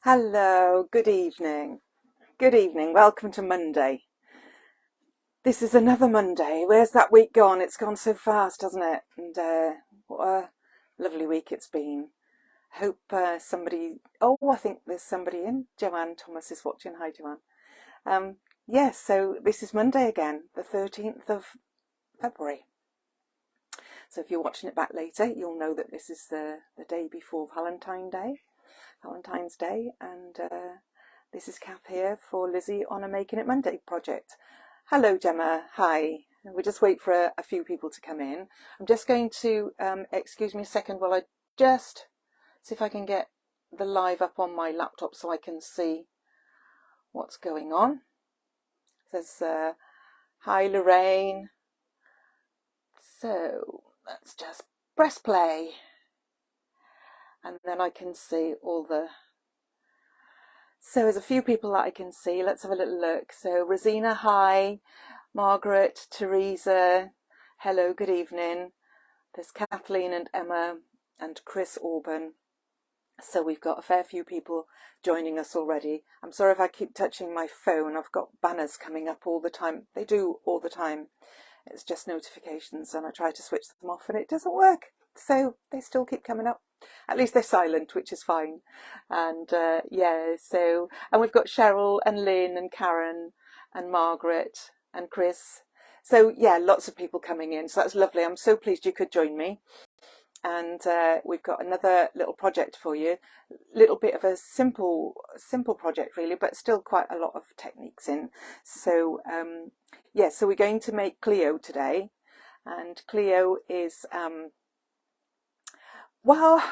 Hello, good evening. Good evening. Welcome to Monday. This is another Monday. Where's that week gone? It's gone so fast, hasn't it? And what a lovely week it's been. Hope somebody. Oh, I think there's somebody in. Joanne Thomas is watching. Hi, Joanne. Yes, so this is Monday again, the 13th of February. So if you're watching it back later, you'll know that this is the day before Valentine's Day, and this is Kath here for Lizzy on a Making It Monday project. Hello Gemma, hi. We just wait for a few people to come in. I'm just going to, excuse me a second while I just see if I can get the live up on my laptop so I can see what's going on. It says, hi Lorraine. So let's just press play. And then I can see all the... So there's a few people that I can see. Let's have a little look. So Rosina, hi. Margaret, Teresa, hello, good evening. There's Kathleen and Emma and Chris Auburn. So we've got a fair few people joining us already. I'm sorry if I keep touching my phone. I've got banners coming up all the time. They do all the time. It's just notifications and I try to switch them off and it doesn't work. So they still keep coming up. At least they're silent, which is fine. And yeah, so, and we've got Cheryl and Lynn and Karen and Margaret and Chris. So yeah, lots of people coming in. So that's lovely. I'm so pleased you could join me. And we've got another little project for you. Little bit of a simple project really, but still quite a lot of techniques in. So yeah, so we're going to make Clio today. And Clio is... well,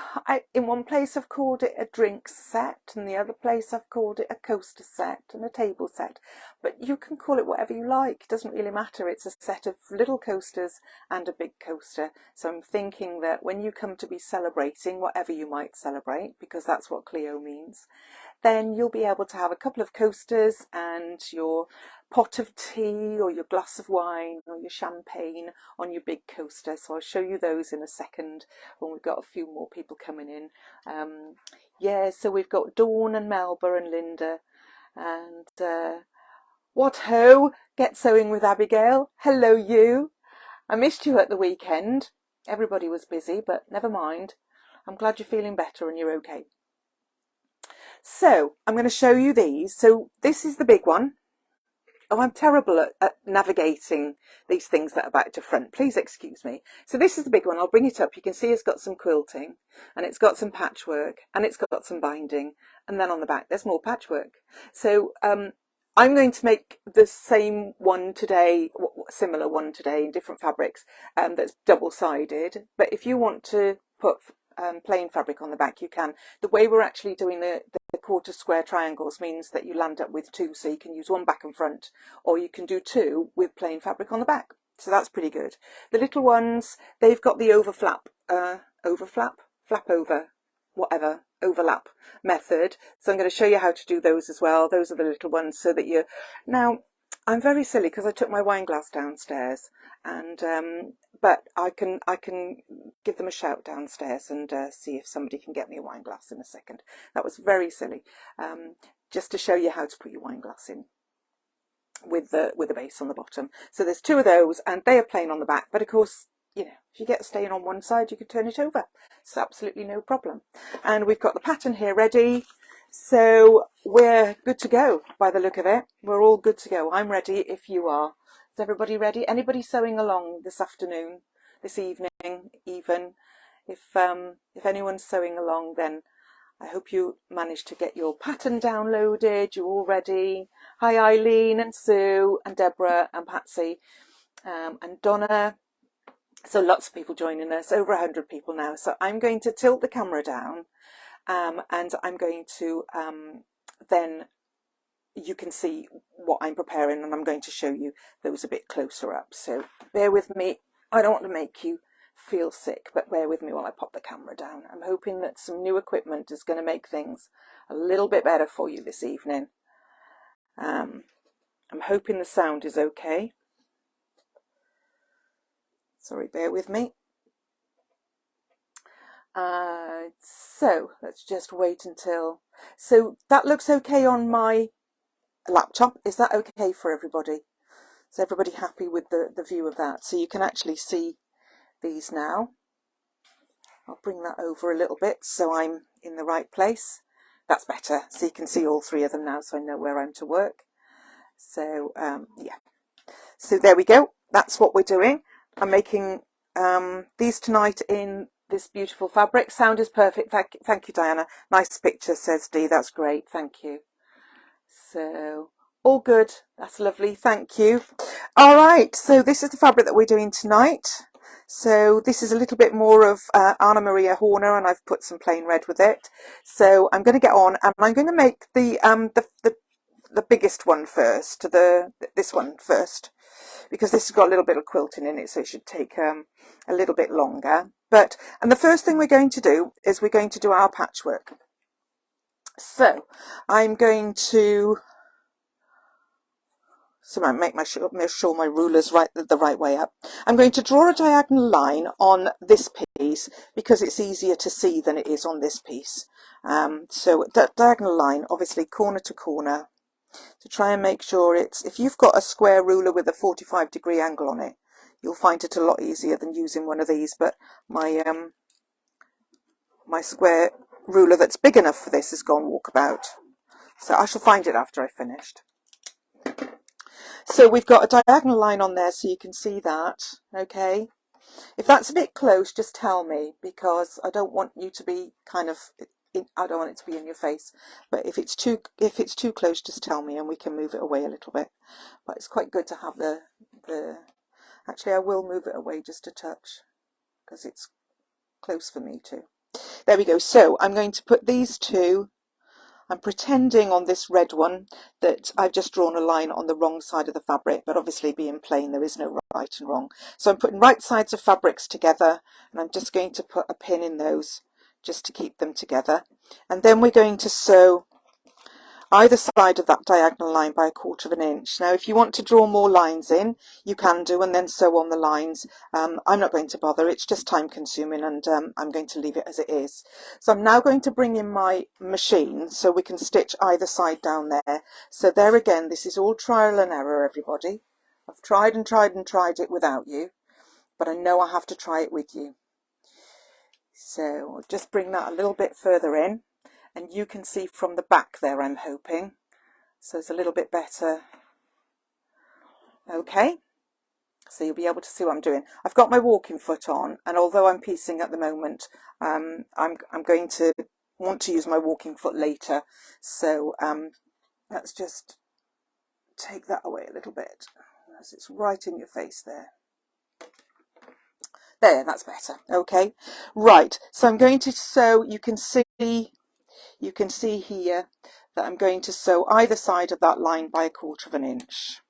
in one place I've called it a drink set, and the other place I've called it a coaster set and a table set. But you can call it whatever you like. It doesn't really matter. It's a set of little coasters and a big coaster. So I'm thinking that when you come to be celebrating, whatever you might celebrate, because that's what Clio means, then you'll be able to have a couple of coasters and your pot of tea or your glass of wine or your champagne on your big coaster. So I'll show you those in a second when we've got a few more people coming in. Yeah, so we've got Dawn and Melba and Linda and what ho, Get Sewing with Abigail. Hello you. I missed you at the weekend. Everybody was busy, but never mind. I'm glad you're feeling better and you're okay. So I'm going to show you these. So this is the big one. Oh, I'm terrible at navigating these things that are back to front. Please excuse me. So this is the big one. I'll bring it up. You can see it's got some quilting and it's got some patchwork and it's got some binding. And then on the back, there's more patchwork. So I'm going to make the same one today, similar one today in different fabrics that's double-sided. But if you want to put plain fabric on the back, you can. The way we're actually doing the quarter square triangles means that you land up with two, so you can use one back and front, or you can do two with plain fabric on the back. So that's pretty good. The little ones, they've got the overlap method. So I'm going to show you how to do those as well. Those are the little ones so that you... Now, I'm very silly because I took my wine glass downstairs, and but I can give them a shout downstairs and see if somebody can get me a wine glass in a second. That was very silly, just to show you how to put your wine glass in with the base on the bottom. So there's two of those, and they are plain on the back. But of course, you know, if you get a stain on one side, you can turn it over. It's absolutely no problem. And we've got the pattern here ready. So we're good to go by the look of it. We're all good to go. I'm ready if you are. Is everybody ready? Anybody sewing along this afternoon, this evening even? If anyone's sewing along, then I hope you managed to get your pattern downloaded. You're all ready. Hi Eileen and Sue and Deborah and Patsy and Donna. So lots of people joining us, over 100 people now. So I'm going to tilt the camera down. And I'm going to then you can see what I'm preparing, and I'm going to show you those a bit closer up. So bear with me. I don't want to make you feel sick, but bear with me while I pop the camera down. I'm hoping that some new equipment is going to make things a little bit better for you this evening. I'm hoping the sound is okay. Sorry, bear with me. So let's just wait until So that looks okay on my laptop. Is that okay for everybody? Is everybody happy with the view of that? So you can actually see these now. I'll bring that over a little bit so I'm in the right place. That's better. So you can see all three of them now, so I know where I'm to work. So yeah. So there we go. That's what we're doing. I'm making these tonight in this beautiful fabric. Sound is perfect. Thank you, Diana. Nice picture, says Dee. That's great. Thank you. So all good. That's lovely. Thank you. All right. So this is the fabric that we're doing tonight. So this is a little bit more of Anna Maria Horner, and I've put some plain red with it. So I'm going to get on, and I'm going to make the biggest one first, this one first, because this has got a little bit of quilting in it, so it should take a little bit longer. And the first thing we're going to do is we're going to do our patchwork. So I'm going to make sure my ruler's the right way up. I'm going to draw a diagonal line on this piece because it's easier to see than it is on this piece. So that diagonal line, obviously corner to corner, to try and make sure if you've got a square ruler with a 45-degree angle on it, you'll find it a lot easier than using one of these. But my my square ruler that's big enough for this has gone walkabout, so I shall find it after I've finished. So we've got a diagonal line on there, so you can see that. Okay, if that's a bit close, just tell me, because I don't want you to be I don't want it to be in your face. But if it's too close, just tell me and we can move it away a little bit. But it's quite good to have actually I will move it away just a touch because it's close for me too. There we go. So I'm going to put these two. I'm pretending on this red one that I've just drawn a line on the wrong side of the fabric, but obviously being plain, there is no right and wrong. So I'm putting right sides of fabrics together, and I'm just going to put a pin in those just to keep them together. And then we're going to sew either side of that diagonal line by 1/4 inch. Now, if you want to draw more lines in, you can do, and then sew on the lines. I'm not going to bother. It's just time consuming, and I'm going to leave it as it is. So I'm now going to bring in my machine so we can stitch either side down there. So there again, this is all trial and error, everybody. I've tried and tried and tried it without you, but I know I have to try it with you. So I'll just bring that a little bit further in. And you can see from the back there, I'm hoping. So it's a little bit better. Okay. So you'll be able to see what I'm doing. I've got my walking foot on, and although I'm piecing at the moment, I'm going to want to use my walking foot later. So let's just take that away a little bit, as it's right in your face there. There, that's better. Okay. Right. So I'm going to sew. You can see here that I'm going to sew either side of that line by 1/4 inch.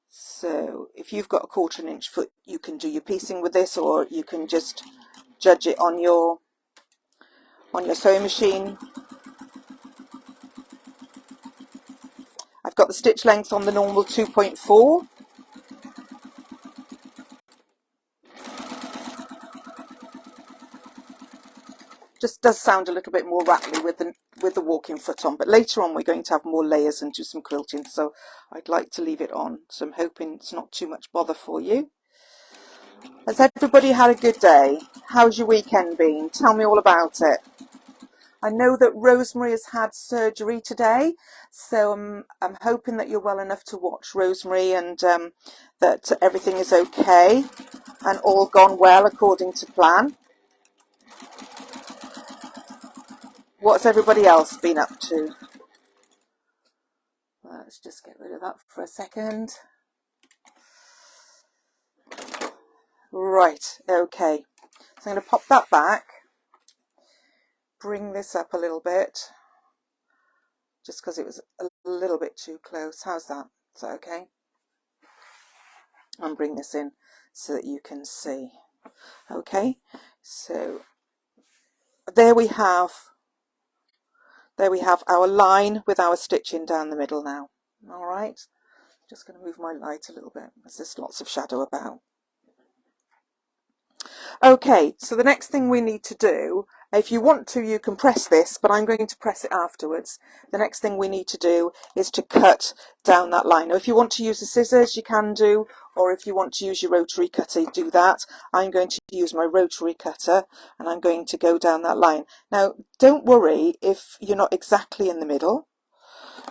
So if you've got a 1/4 inch foot, you can do your piecing with this, or you can just judge it on your sewing machine. I've got the stitch length on the normal 2.4. Just does sound a little bit more rattly with the walking foot on, but later on we're going to have more layers and do some quilting, so I'd like to leave it on. So I'm hoping it's not too much bother for you. Has everybody had a good day? How's your weekend been? Tell me all about it. I know that Rosemary has had surgery today, so I'm hoping that you're well enough to watch, Rosemary, and that everything is okay and all gone well according to plan. What's everybody else been up to? Let's just get rid of that for a second. Right, okay. So I'm going to pop that back, bring this up a little bit, just because it was a little bit too close. How's that? Is that okay? And bring this in so that you can see. Okay, so there we have our line with our stitching down the middle now. All right, just going to move my light a little bit because there's lots of shadow about. Okay, so the next thing we need to do If you want to, you can press this, but I'm going to press it afterwards. The next thing we need to do is to cut down that line. Now, if you want to use the scissors, you can do, or if you want to use your rotary cutter, do that. I'm going to use my rotary cutter, and I'm going to go down that line. Now, don't worry if you're not exactly in the middle,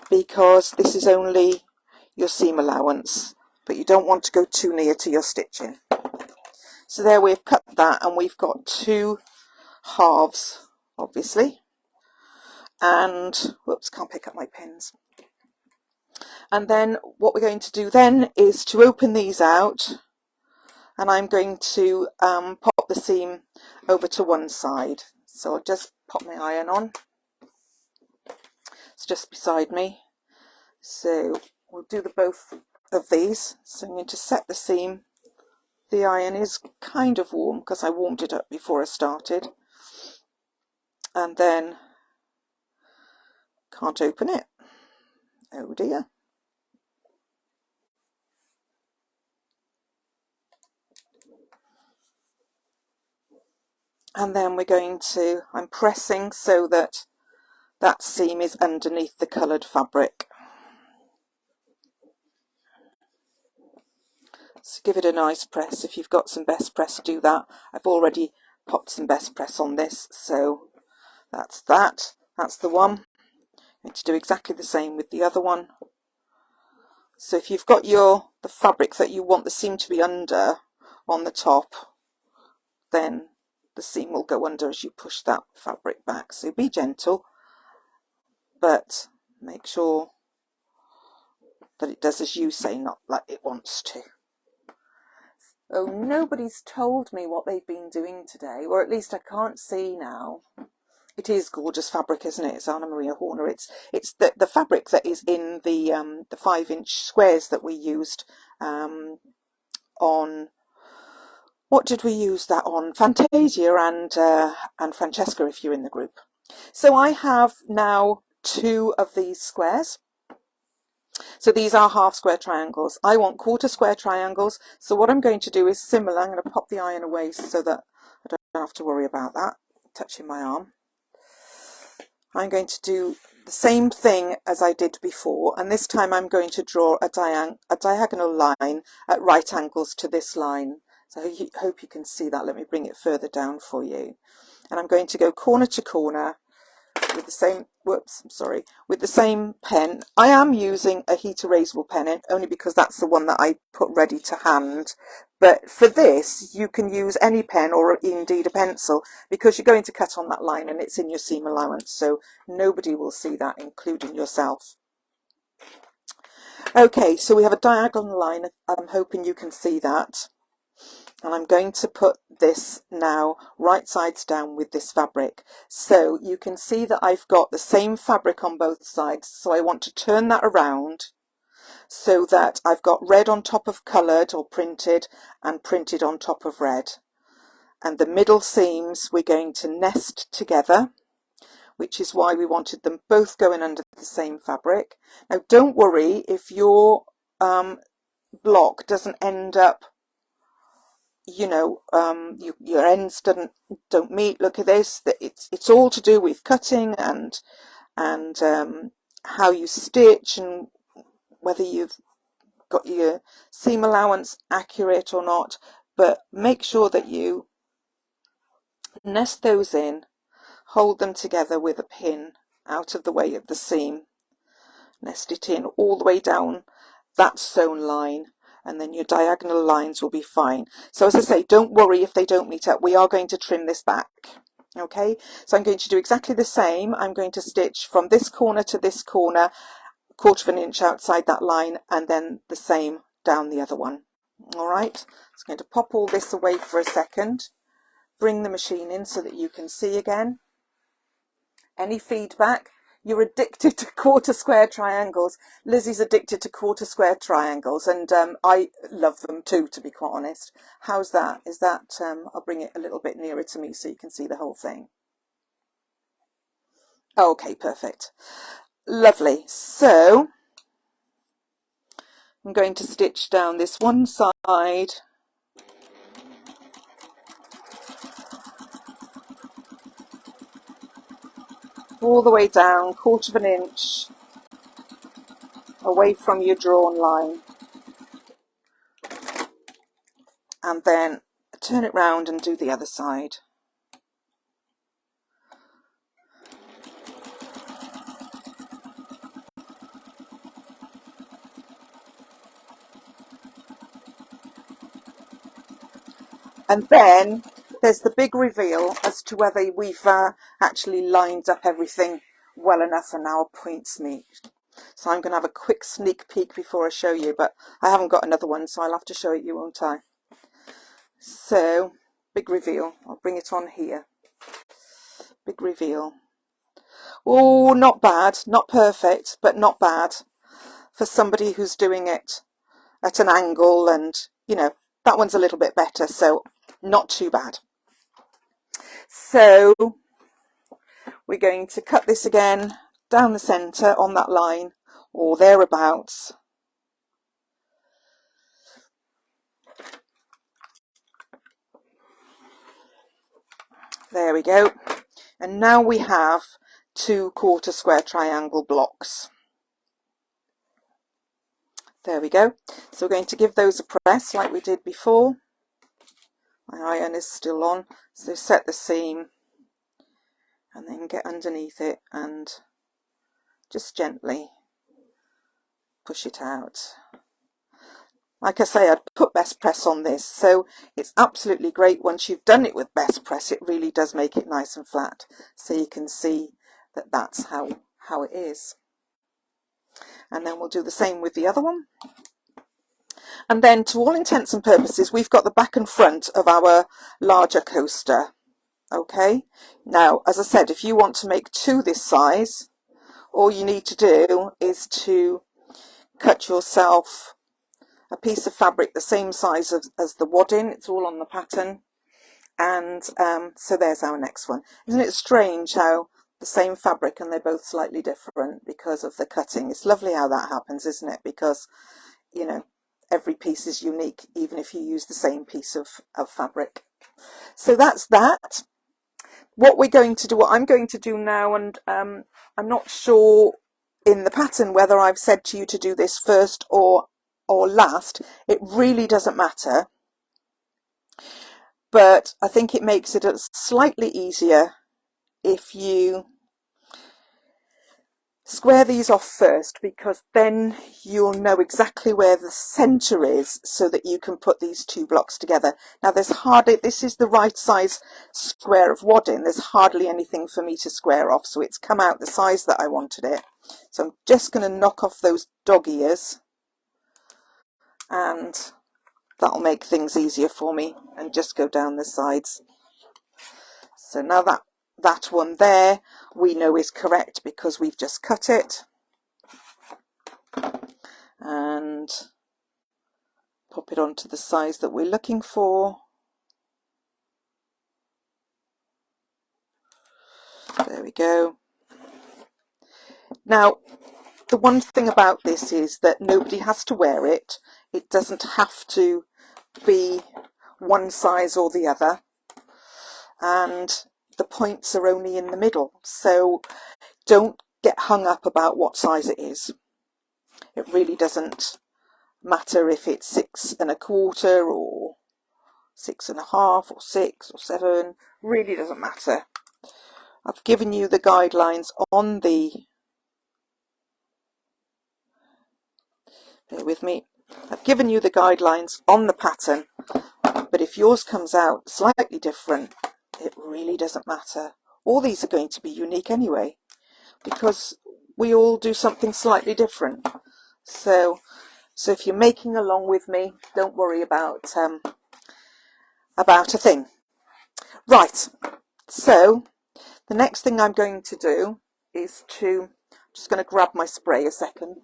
because this is only your seam allowance, but you don't want to go too near to your stitching. So there, we've cut that, and we've got two halves, obviously, and whoops, can't pick up my pins. And then what we're going to do then is to open these out, and I'm going to pop the seam over to one side. So I'll just pop my iron on. It's just beside me. So we'll do the both of these. So I'm going to set the seam. The iron is kind of warm because I warmed it up before I started. And then can't open it. Oh dear. And then we're going to, I'm pressing so that that seam is underneath the coloured fabric. So give it a nice press. If you've got some best press, do that. I've already popped some best press on this, so that's that. That's the one. I'm going to do exactly the same with the other one. So if you've got the fabric that you want the seam to be under on the top, then the seam will go under as you push that fabric back. So be gentle, but make sure that it does as you say, not like it wants to. Oh, nobody's told me what they've been doing today, or at least I can't see now. It is gorgeous fabric, isn't it? It's Anna Maria Horner. It's the fabric that is in the 5-inch squares that we used on. What did we use that on? Fantasia and Francesca, if you're in the group. So I have now 2 of these squares. So these are half square triangles. I want quarter square triangles. So what I'm going to do is similar. I'm going to pop the iron away so that I don't have to worry about that touching my arm. I'm going to do the same thing as I did before, and this time I'm going to draw a diagonal line at right angles to this line. So I hope you can see that. Let me bring it further down for you. And I'm going to go corner to corner with the same, with the same pen. I am using a heat erasable pen only because that's the one that I put ready to hand. But for this, you can use any pen or indeed a pencil, because you're going to cut on that line and it's in your seam allowance. So nobody will see that, including yourself. Okay, so we have a diagonal line. I'm hoping you can see that. And I'm going to put this now right sides down with this fabric. So you can see that I've got the same fabric on both sides. So I want to turn that around so that I've got red on top of coloured or printed and printed on top of red. And the middle seams we're going to nest together, which is why we wanted them both going under the same fabric. Now don't worry if your block doesn't end up, you know, your ends don't meet. Look at this. It's all to do with cutting and how you stitch and whether you've got your seam allowance accurate or not. But make sure that you nest those in, hold them together with a pin out of the way of the seam, nest it in all the way down that sewn line, and then your diagonal lines will be fine. So as I say, don't worry if they don't meet up. We are going to trim this back. Okay, so I'm going to do exactly the same. I'm going to stitch from this corner to this corner, 1/4 of an inch outside that line, and then the same down the other one. All right, so I'm going to pop all this away for a second, bring the machine in so that you can see again. Any feedback? You're addicted to 1/4 square triangles. Lizzie's addicted to 1/4 square triangles, and I love them too, to be quite honest. How's that? Is that, I'll bring it a little bit nearer to me so you can see the whole thing. Okay, perfect. Lovely. So I'm going to stitch down this one side. . . all the way down, 1/4 of an inch away from your drawn line, and then turn it round and do the other side. And then there's the big reveal as to whether we've actually lined up everything well enough and our points meet. So I'm going to have a quick sneak peek before I show you, but I haven't got another one, so I'll have to show it you, won't I? So, big reveal. I'll bring it on here. Big reveal. Oh, not bad. Not perfect, but not bad for somebody who's doing it at an angle, and, you know, that one's a little bit better, so not too bad. So we're going to cut this again down the centre on that line or thereabouts. There we go. And now we have 2 1/4 square triangle blocks. There we go. So we're going to give those a press like we did before. My iron is still on, so set the seam and then get underneath it and just gently push it out. Like I say, I'd put best press on this, so it's absolutely great once you've done it with best press. It really does make it nice and flat, so you can see that that's how it is. And then we'll do the same with the other one. And then, to all intents and purposes, we've got the back and front of our larger coaster. Okay, now as I said, if you want to make 2 this size, all you need to do is to cut yourself a piece of fabric the same size as the wadding. It's all on the pattern. And so there's our next one. Isn't it strange how the same fabric and they're both slightly different because of the cutting? It's lovely how that happens, isn't it? Because, you know, every piece is unique, even if you use the same piece of fabric. So that's that. What we're going to do, what I'm going to do now, and I'm not sure in the pattern whether I've said to you to do this first or last. It really doesn't matter, but I think it makes it slightly easier if you square these off first, because then you'll know exactly where the center is so that you can put these 2 blocks together. Now there's hardly, this is the right size square of wadding, there's hardly anything for me to square off, so it's come out the size that I wanted it. So I'm just going to knock off those dog ears, and that'll make things easier for me, and just go down the sides. So now that one there we know is correct because we've just cut it, and pop it onto the size that we're looking for. There we go. Now the one thing about this is that nobody has to wear it. It doesn't have to be one size or the other, and the points are only in the middle, so don't get hung up about what size it is. It really doesn't matter if it's 6 1/4 or 6 1/2 or 6 or 7, really doesn't matter. I've given you the guidelines on the, bear with me, I've given you the guidelines on the pattern, but if yours comes out slightly different, it really doesn't matter. All these are going to be unique anyway, because we all do something slightly different. So if you're making along with me, don't worry about a thing. Right, so the next thing I'm going to do is I'm just going to grab my spray a second.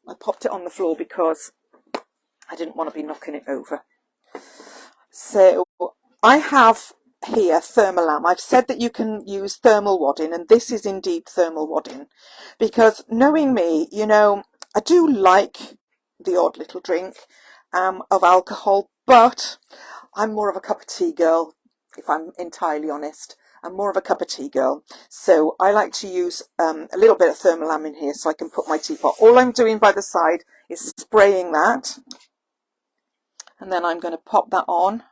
I popped it on the floor because I didn't want to be knocking it over. So I have here Thermolam. I've said that you can use thermal wadding, and this is indeed thermal wadding, because knowing me, you know, I do like the odd little drink of alcohol, but I'm more of a cup of tea girl, if I'm entirely honest. I'm more of a cup of tea girl. So I like to use a little bit of thermolam in here so I can put my teapot. All I'm doing by the side is spraying that. And then I'm going to pop that on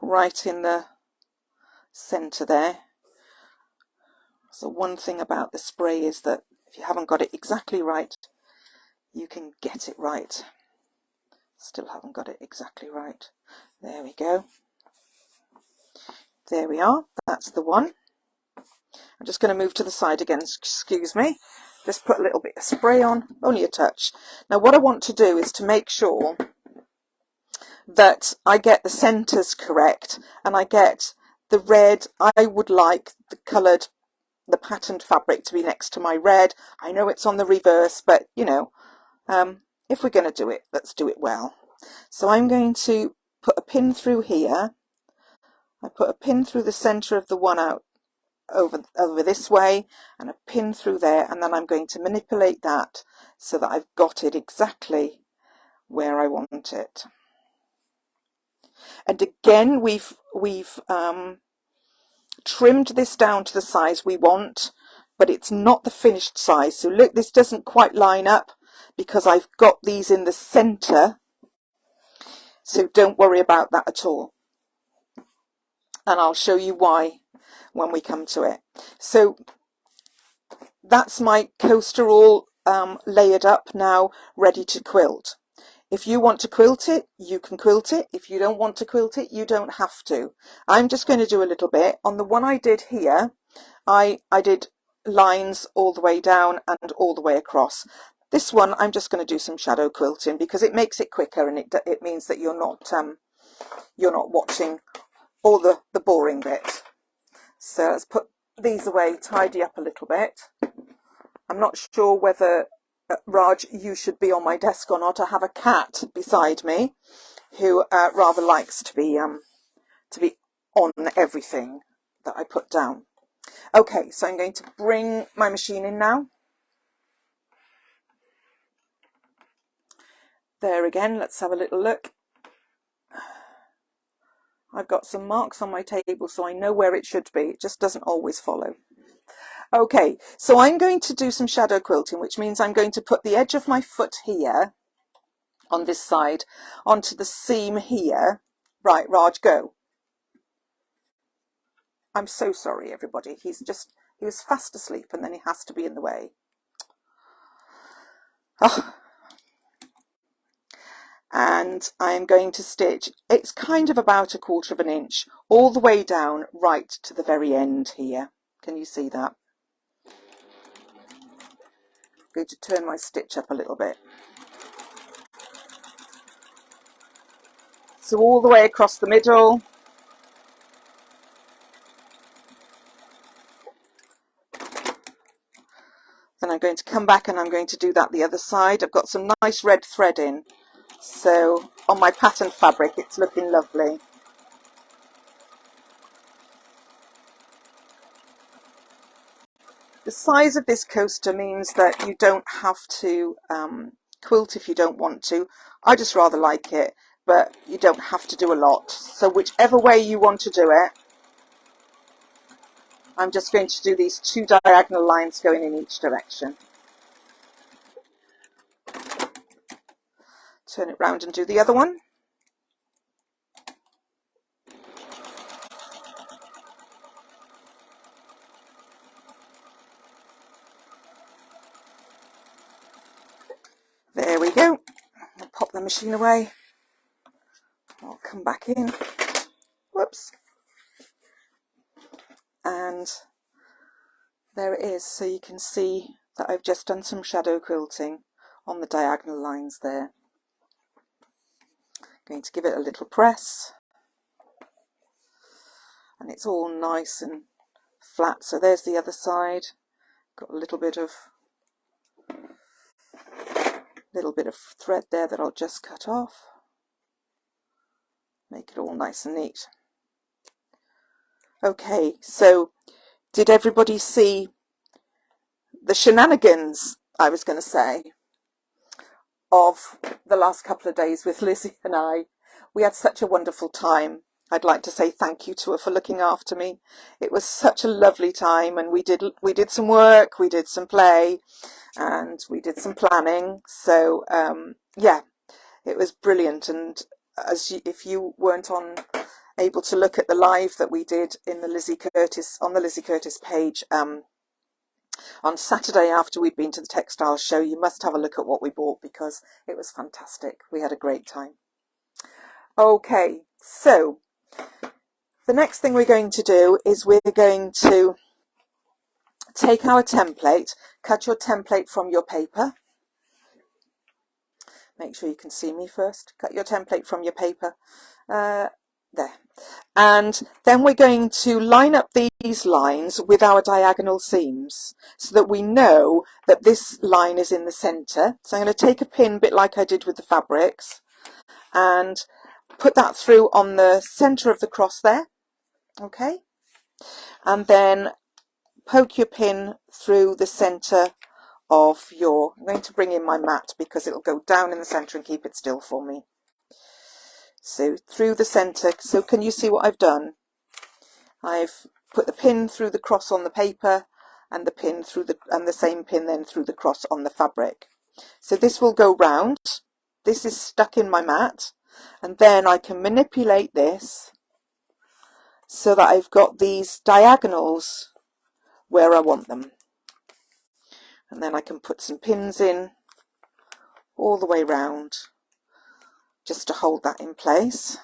right in the center there. So one thing about the spray is that if you haven't got it exactly right, you can get it right. Still haven't got it exactly right. There we go. There we are. That's the one. I'm just going to move to the side again, excuse me. Just put a little bit of spray on, only a touch. Now what I want to do is to make sure that I get the centres correct and I get the red. I would like the patterned fabric to be next to my red. I know it's on the reverse, but you know, if we're going to do it, let's do it well. So I'm going to put a pin through here. I put a pin through the centre of the one out over this way and a pin through there, and then I'm going to manipulate that so that I've got it exactly where I want it. And again, we've trimmed this down to the size we want, but it's not the finished size. So look, this doesn't quite line up because I've got these in the center, so don't worry about that at all, and I'll show you why when we come to it. So that's my coaster all layered up now, ready to quilt. If you want to quilt it, you can quilt it. If you don't want to quilt it, you don't have to. I'm just going to do a little bit. On the one I did here, I did lines all the way down and all the way across. This one I'm just going to do some shadow quilting because it makes it quicker, and it means that you're not watching all the boring bit. So let's put these away, tidy up a little bit. I'm not sure whether Raj, you should be on my desk or not. I have a cat beside me who rather likes to be on everything that I put down. Okay, so I'm going to bring my machine in now. There again, let's have a little look. I've got some marks on my table so I know where it should be. It just doesn't always follow. Okay, so I'm going to do some shadow quilting, which means I'm going to put the edge of my foot here on this side onto the seam here. Right, Raj, go. I'm so sorry, everybody. He was fast asleep and then he has to be in the way. Oh. And I'm going to stitch, it's kind of about 1/4 of an inch, all the way down right to the very end here. Can you see that? I'm going to turn my stitch up a little bit. So all the way across the middle. Then I'm going to come back and I'm going to do that the other side. I've got some nice red thread in. So on my pattern fabric, it's looking lovely. The size of this coaster means that you don't have to quilt if you don't want to. I just rather like it, but you don't have to do a lot. So whichever way you want to do it, I'm just going to do these 2 diagonal lines going in each direction. Turn it round and do the other one. There we go. I'll pop the machine away. I'll come back in. Whoops. And there it is. So you can see that I've just done some shadow quilting on the diagonal lines there. Going to give it a little press. And it's all nice and flat. So there's the other side. Got a little bit of thread there that I'll just cut off. Make it all nice and neat. Okay, so did everybody see the shenanigans, I was going to say, of the last couple of days with Lizzy and I? We had such a wonderful time. I'd like to say thank you to her for looking after me. It was such a lovely time, and we did some work, we did some play, and we did some planning. So yeah, it was brilliant. And if you weren't able to look at the live that we did in the Lizzy Curtis on the Lizzy Curtis page on Saturday after we'd been to the textile show, you must have a look at what we bought, because it was fantastic. We had a great time. Okay, so the next thing we're going to do is we're going to take our template, cut your template from your paper. Make sure you can see me first. Cut your template from your paper. There. And then we're going to line up these lines with our diagonal seams so that we know that this line is in the centre. So I'm going to take a pin, a bit like I did with the fabrics, and put that through on the centre of the cross there. Okay, and then poke your pin through the centre of your, I'm going to bring in my mat because it'll go down in the centre and keep it still for me. So through the centre, so can you see what I've done? I've put the pin through the cross on the paper, and the pin through the same pin then through the cross on the fabric. So this will go round. This is stuck in my mat, and then I can manipulate this so that I've got these diagonals where I want them. And then I can put some pins in all the way round just to hold that in place.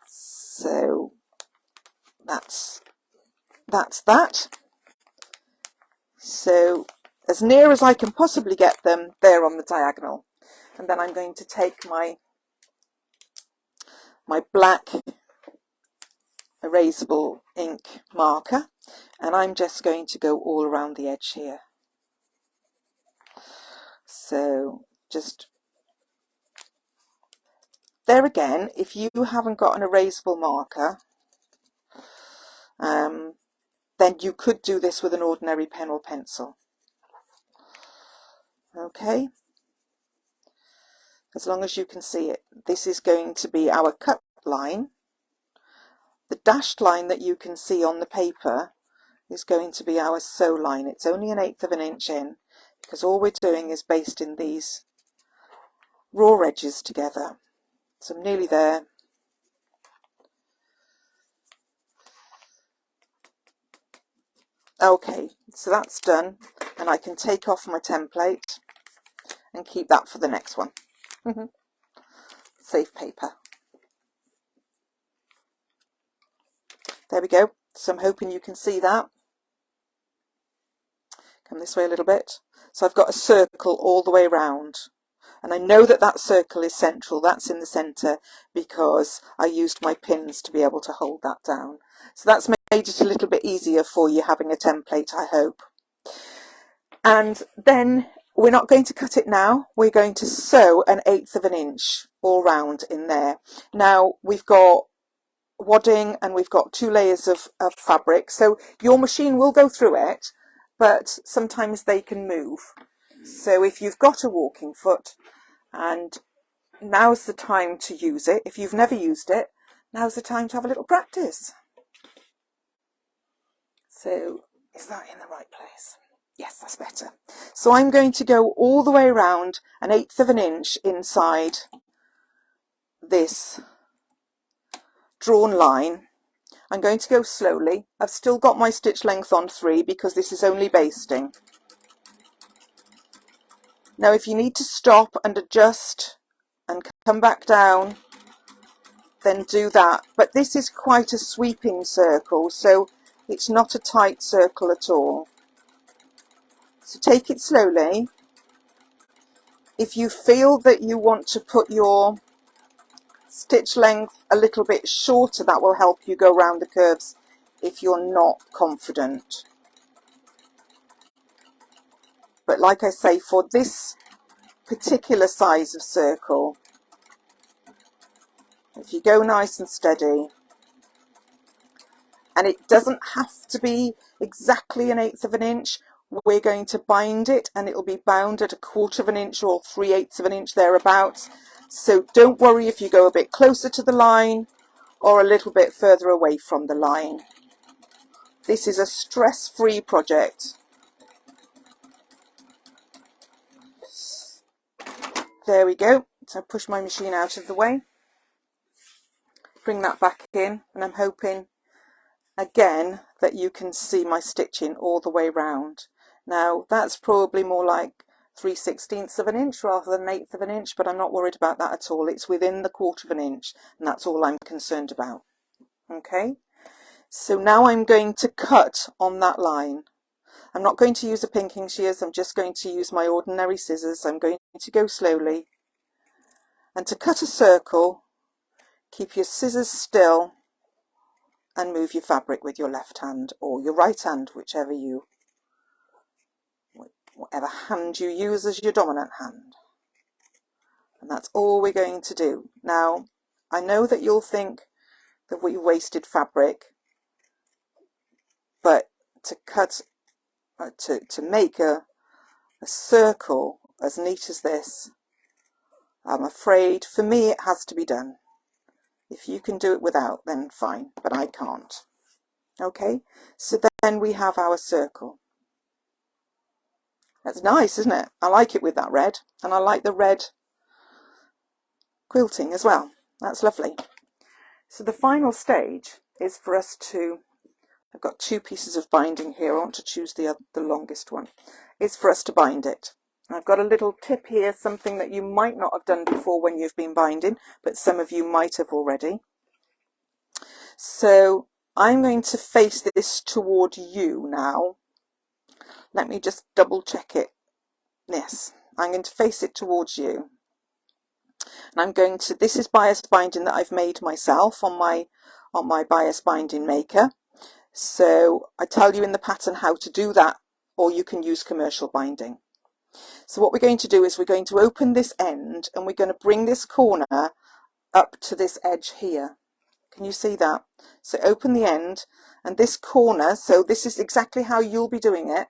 So that's that. So as near as I can possibly get them, they're on the diagonal. And then I'm going to take my black erasable ink marker, and I'm just going to go all around the edge here. So just there again, if you haven't got an erasable marker, then you could do this with an ordinary pen or pencil. Okay, as long as you can see it. This is going to be our cut line. The dashed line that you can see on the paper is going to be our sew line. It's only 1/8 of an inch in, because all we're doing is basting these raw edges together. So I'm nearly there. Okay, so that's done, and I can take off my template and keep that for the next one. Safe paper. There we go. So I'm hoping you can see that. Come this way a little bit. So I've got a circle all the way around, and I know that that circle is central. That's in the centre because I used my pins to be able to hold that down. So that's made it a little bit easier for you having a template, I hope. And then we're not going to cut it now. We're going to sew 1/8 of an inch all round in there. Now we've got wadding and we've got 2 layers of fabric, so your machine will go through it, but sometimes they can move. So if you've got a walking foot, and now's the time to use it. If you've never used it, now's the time to have a little practice. So is that in the right place? Yes, that's better. So I'm going to go all the way around 1/8 of an inch inside this drawn line. I'm going to go slowly. I've still got my stitch length on 3 because this is only basting. Now if you need to stop and adjust and come back down, then do that. But this is quite a sweeping circle, so it's not a tight circle at all. So take it slowly. If you feel that you want to put your stitch length a little bit shorter, that will help you go around the curves if you're not confident. But like I say, for this particular size of circle, if you go nice and steady, and it doesn't have to be exactly 1/8 of an inch, we're going to bind it and it'll be bound at 1/4 of an inch or 3/8 of an inch thereabouts. So don't worry if you go a bit closer to the line or a little bit further away from the line. This is a stress-free project. There we go. So push my machine out of the way, bring that back in, and I'm hoping again that you can see my stitching all the way round. Now that's probably more like 3/16 of an inch rather than 1/8 of an inch, but I'm not worried about that at all. It's within the 1/4 of an inch, and that's all I'm concerned about. Okay, so now I'm going to cut on that line. I'm not going to use a pinking shears, I'm just going to use my ordinary scissors. I'm going to go slowly, and to cut a circle, keep your scissors still and move your fabric with your left hand or your right hand, whatever hand you use as your dominant hand. And that's all we're going to do. Now, I know that you'll think that we wasted fabric, but to cut, to make a circle as neat as this, I'm afraid for me it has to be done. If you can do it without, then fine, but I can't. Okay, so then we have our circle. That's nice, isn't it? I like it with that red, and I like the red quilting as well. That's lovely. So the final stage is for us to, I've got 2 pieces of binding here, I want to choose the longest one, is for us to bind it. I've got a little tip here, something that you might not have done before when you've been binding, but some of you might have already. So I'm going to face this toward you now. Let me just double check it. Yes, I'm going to face it towards you. And I'm going to, this is bias binding that I've made myself on my bias binding maker. So I tell you in the pattern how to do that, or you can use commercial binding. So what we're going to do is we're going to open this end and we're going to bring this corner up to this edge here. Can you see that? So open the end and this corner, so this is exactly how you'll be doing it.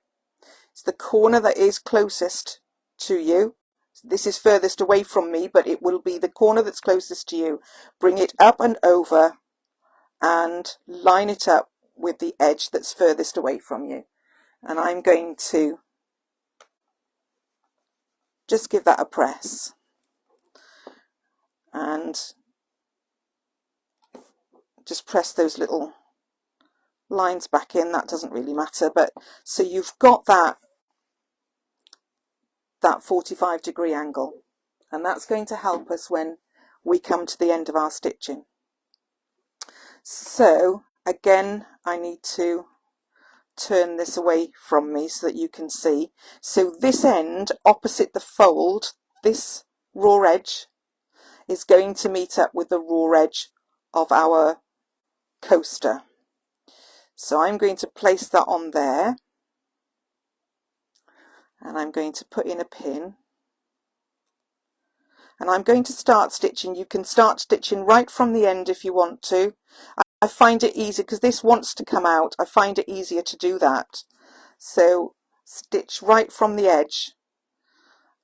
It's the corner that is closest to you. This is furthest away from me, but it will be the corner that's closest to you. Bring it up and over and line it up with the edge that's furthest away from you. And I'm going to just give that a press and just press those little lines back in. That doesn't really matter, but so you've got that 45-degree angle, and that's going to help us when we come to the end of our stitching. So again, I need to turn this away from me so that you can see. So this end opposite the fold, this raw edge is going to meet up with the raw edge of our coaster. So I'm going to place that on there, and I'm going to put in a pin, and I'm going to start stitching. You can start stitching right from the end if you want to. I find it easy because this wants to come out. I find it easier to do that. So stitch right from the edge,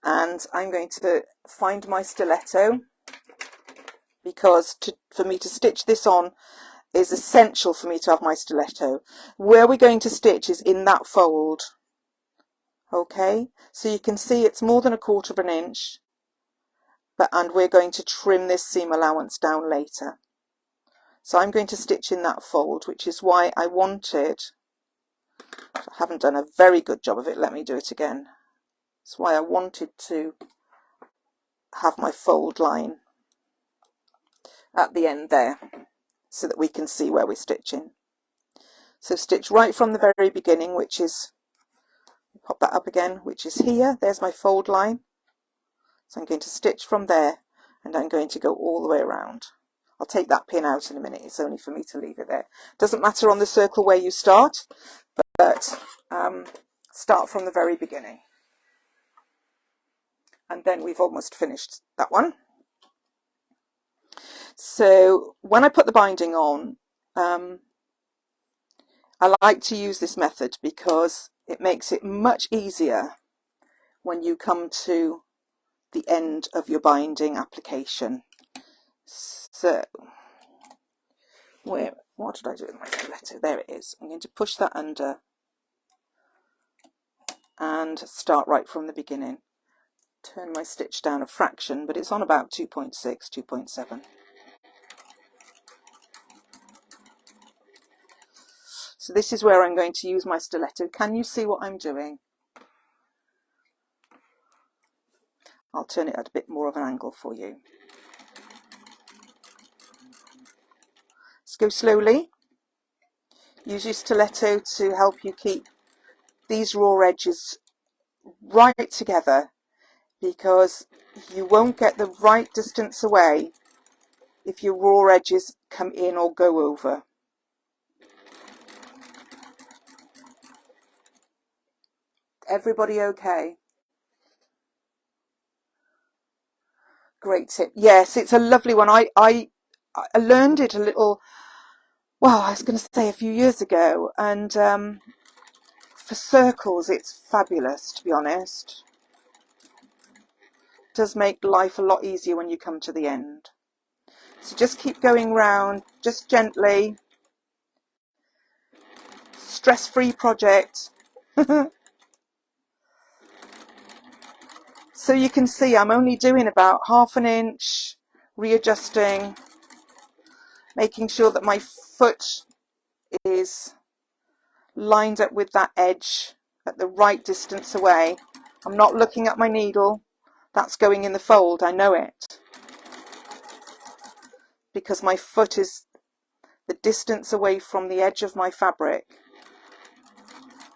and I'm going to find my stiletto, because for me to stitch this on is essential for me to have my stiletto. Where we're going to stitch is in that fold. Okay, so you can see it's more than 1/4 of an inch, and we're going to trim this seam allowance down later. So I'm going to stitch in that fold, which is why I wanted, I haven't done a very good job of it, let me do it again. That's why I wanted to have my fold line at the end there, so that we can see where we're stitching. So stitch right from the very beginning, which is, pop that up again, which is here. There's my fold line. So I'm going to stitch from there, and I'm going to go all the way around. I'll take that pin out in a minute. It's only for me to leave it there. Doesn't matter on the circle where you start, but start from the very beginning. And then we've almost finished that one. So when I put the binding on, I like to use this method because it makes it much easier when you come to the end of your binding application. So, what did I do with my stiletto? There it is. I'm going to push that under and start right from the beginning. Turn my stitch down a fraction, but it's on about 2.6, 2.7. So this is where I'm going to use my stiletto. Can you see what I'm doing? I'll turn it at a bit more of an angle for you. Let's go slowly. Use your stiletto to help you keep these raw edges right together, because you won't get the right distance away if your raw edges come in or go over. Everybody okay? Great tip. Yes, it's a lovely one. I learned it a little, well, I was going to say a few years ago, and for circles it's fabulous, to be honest. It does make life a lot easier when you come to the end. So just keep going round, just gently. Stress-free project. So you can see I'm only doing about ½ inch, readjusting, making sure that my foot is lined up with that edge at the right distance away. I'm not looking at my needle. That's going in the fold, I know it, because my foot is the distance away from the edge of my fabric.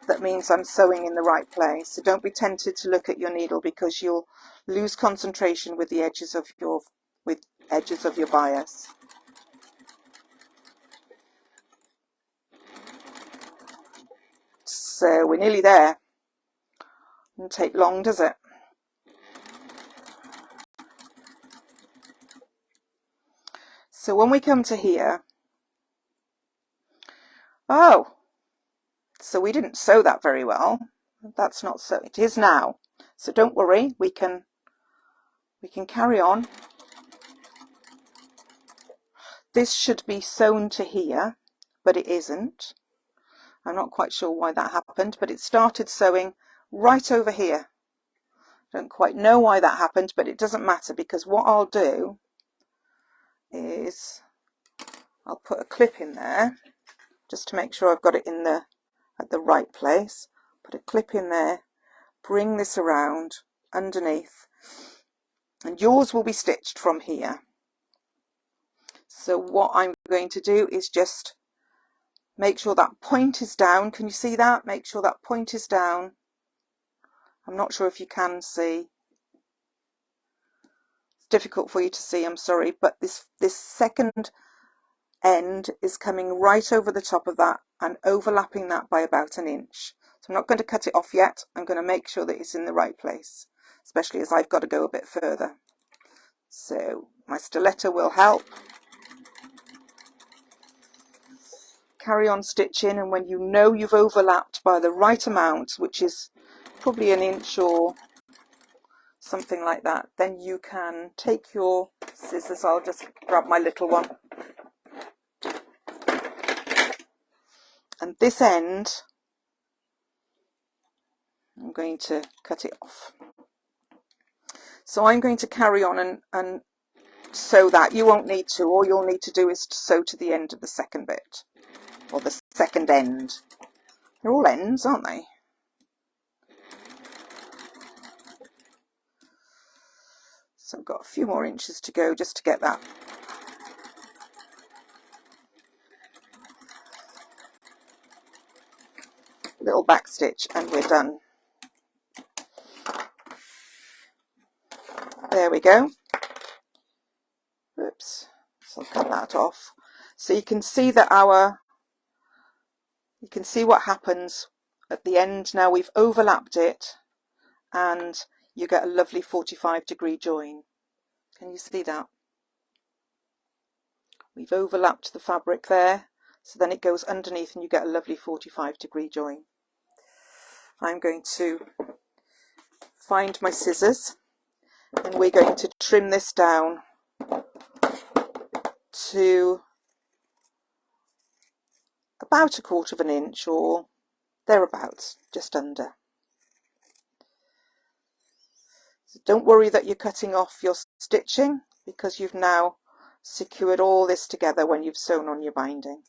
That means I'm sewing in the right place. So don't be tempted to look at your needle, because you'll lose concentration with the edges of your bias. So we're nearly there. Doesn't take long, does it? So when we come to here, oh, so we didn't sew that very well. That's not so. It is now. So don't worry, we can carry on. This should be sewn to here, but it isn't. I'm not quite sure why that happened, but it started sewing right over here. Don't quite know why that happened, but it doesn't matter, because what I'll do is I'll put a clip in there just to make sure I've got it in at the right place. Put a clip in there, bring this around underneath, and yours will be stitched from here. So what I'm going to do is just make sure that point is down. Can you see that? Make sure that point is down. I'm not sure if you can see. It's difficult for you to see, I'm sorry, but this second end is coming right over the top of that and overlapping that by about 1 inch. So I'm not going to cut it off yet. I'm going to make sure that it's in the right place, especially as I've got to go a bit further. So my stiletto will help. Carry on stitching, and when you know you've overlapped by the right amount, which is probably 1 inch or something like that, then you can take your scissors. I'll just grab my little one. And this end, I'm going to cut it off. So I'm going to carry on and sew that. You won't need to. All you'll need to do is to sew to the end of the second bit, or the second end. They're all ends, aren't they? So I've got a few more inches to go just to get that. Little back stitch, and we're done. There we go. Oops, so I'll cut that off. So you can see that you can see what happens at the end. Now we've overlapped it, and you get a lovely 45-degree join. Can you see that? We've overlapped the fabric there, so then it goes underneath and you get a lovely 45-degree join. I'm going to find my scissors, and we're going to trim this down to about 1/4 of an inch or thereabouts, just under. So don't worry that you're cutting off your stitching, because you've now secured all this together when you've sewn on your binding.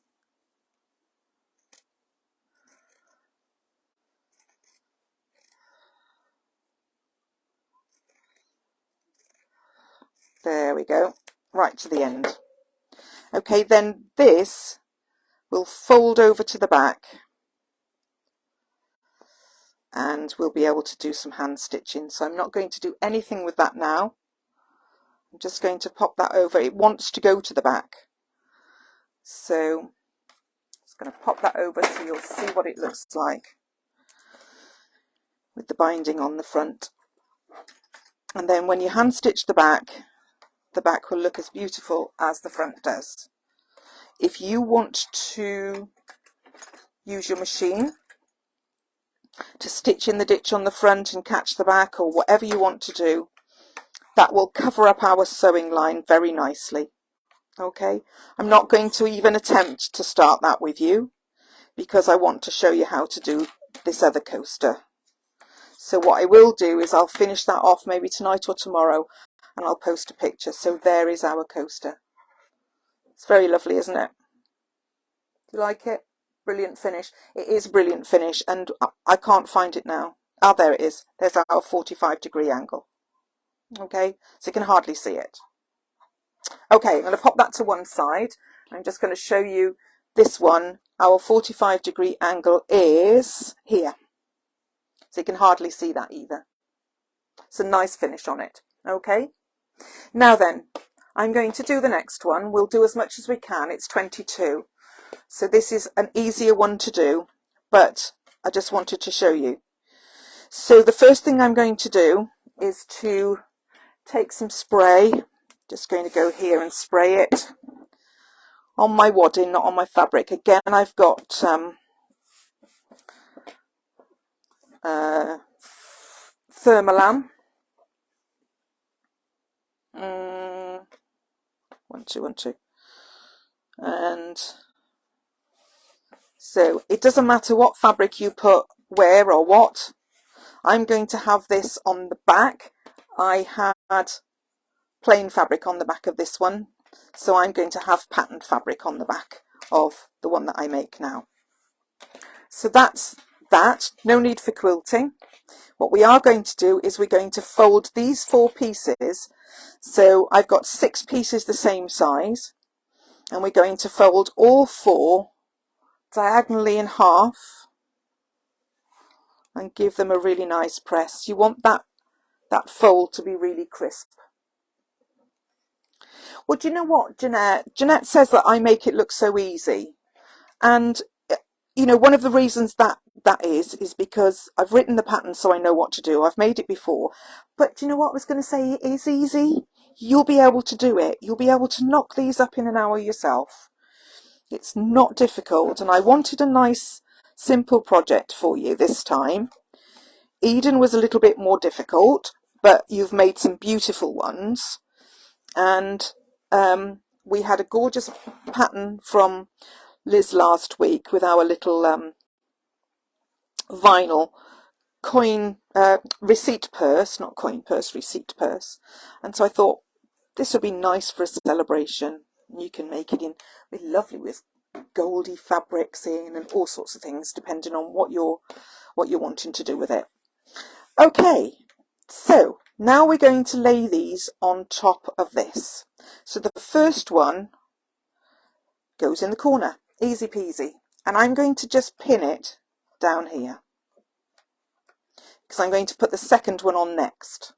There we go, right to the end. Okay, then this will fold over to the back and we'll be able to do some hand stitching. So I'm not going to do anything with that now. I'm just going to pop that over. It wants to go to the back. So I'm just going to pop that over so you'll see what it looks like with the binding on the front. And then when you hand stitch the back will look as beautiful as the front does. If you want to use your machine to stitch in the ditch on the front and catch the back, or whatever you want to do, that will cover up our sewing line very nicely. Okay, I'm not going to even attempt to start that with you because I want to show you how to do this other coaster. So what I will do is I'll finish that off maybe tonight or tomorrow, and I'll post a picture. So there is our coaster. It's very lovely, isn't it? Do you like it? Brilliant finish. It is brilliant finish, and I can't find it now. Ah, there it is. There's our 45-degree angle. Okay, so you can hardly see it. Okay, I'm going to pop that to one side. I'm just going to show you this one. Our 45-degree angle is here. So you can hardly see that either. It's a nice finish on it. Okay, now then, I'm going to do the next one. We'll do as much as we can. It's 22. So this is an easier one to do, but I just wanted to show you. So the first thing I'm going to do is to take some spray. Just going to go here and spray it on my wadding, not on my fabric. Again, I've got Thermolam. 1, 2, 1, 2. And so it doesn't matter what fabric you put where or what. I'm going to have this on the back. I had plain fabric on the back of this one, so I'm going to have patterned fabric on the back of the one that I make now. So that's that. No need for quilting. What we are going to do is we're going to fold these 4 pieces. So I've got 6 pieces the same size, and we're going to fold all 4 diagonally in half and give them a really nice press. You want that fold to be really crisp. Well, do you know what, Jeanette? Jeanette says that I make it look so easy. And, you know, one of the reasons that is because I've written the pattern so I know what to do. I've made it before. But do you know what I was going to say? It is easy. You'll be able to do it. You'll be able to knock these up in an hour yourself. It's not difficult. And I wanted a nice, simple project for you this time. Eden was a little bit more difficult, but you've made some beautiful ones. And we had a gorgeous pattern from Liz last week with our little vinyl coin receipt purse, not coin purse, receipt purse. And so I thought this would be nice for a celebration. You can make it in lovely with goldy fabrics in and all sorts of things depending on what you're wanting to do with it. Okay, so now we're going to lay these on top of this. So the first one goes in the corner, easy peasy, and I'm going to just pin it down here because I'm going to put the second one on next.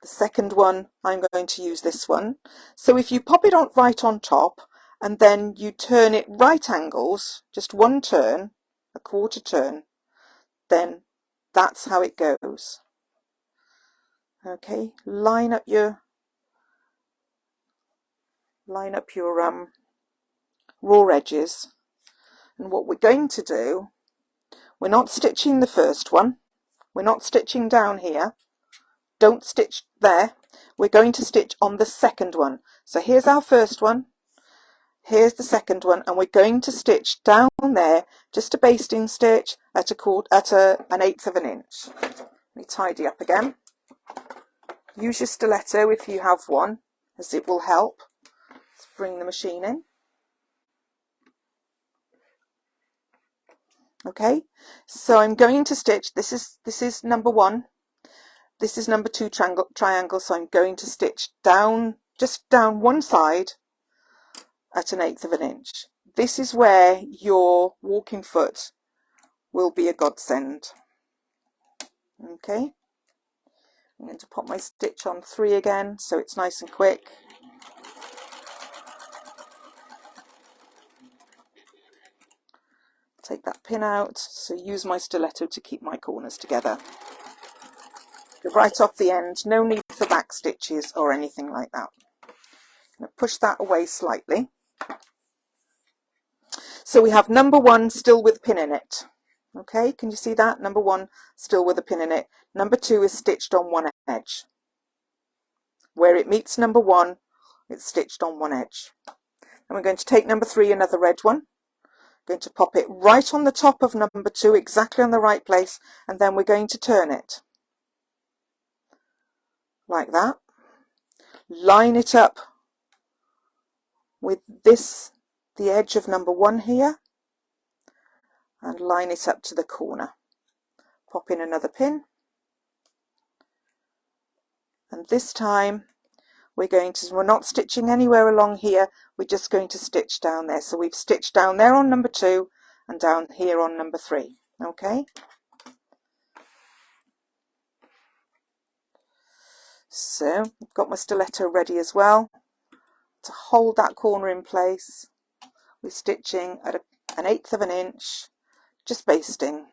The second one, I'm going to use this one. So if you pop it on right on top and then you turn it right angles, just one turn, a quarter turn, then that's how it goes. Okay, line up your raw edges, and what we're going to do, we're not stitching the first one, we're not stitching down here, don't stitch there, we're going to stitch on the second one. So here's our first one, here's the second one, and we're going to stitch down there, just a basting stitch at an eighth of an inch. Let me tidy up again. Use your stiletto if you have one, as it will help. Let's bring the machine in. Okay, so I'm going to stitch, this is number one, this is number two triangle, so I'm going to stitch down, just down one side at an eighth of an inch. This is where your walking foot will be a godsend. Okay, I'm going to pop my stitch on 3 again so it's nice and quick. Take that pin out, so use my stiletto to keep my corners together. Go right off the end, no need for back stitches or anything like that. I'm going to push that away slightly. So we have number one still with pin in it. Okay, can you see that? Number one still with a pin in it. Number two is stitched on one edge. Where it meets number one, it's stitched on one edge. And we're going to take number three, another red one. Going to pop it right on the top of number two, exactly on the right place, and then we're going to turn it like that. Line it up with this, the edge of number one here, and line it up to the corner. Pop in another pin, and this time we're not stitching anywhere along here, we're just going to stitch down there. So we've stitched down there on number two and down here on number three. Okay, so I've got my stiletto ready as well to hold that corner in place. We're stitching at an eighth of an inch, just basting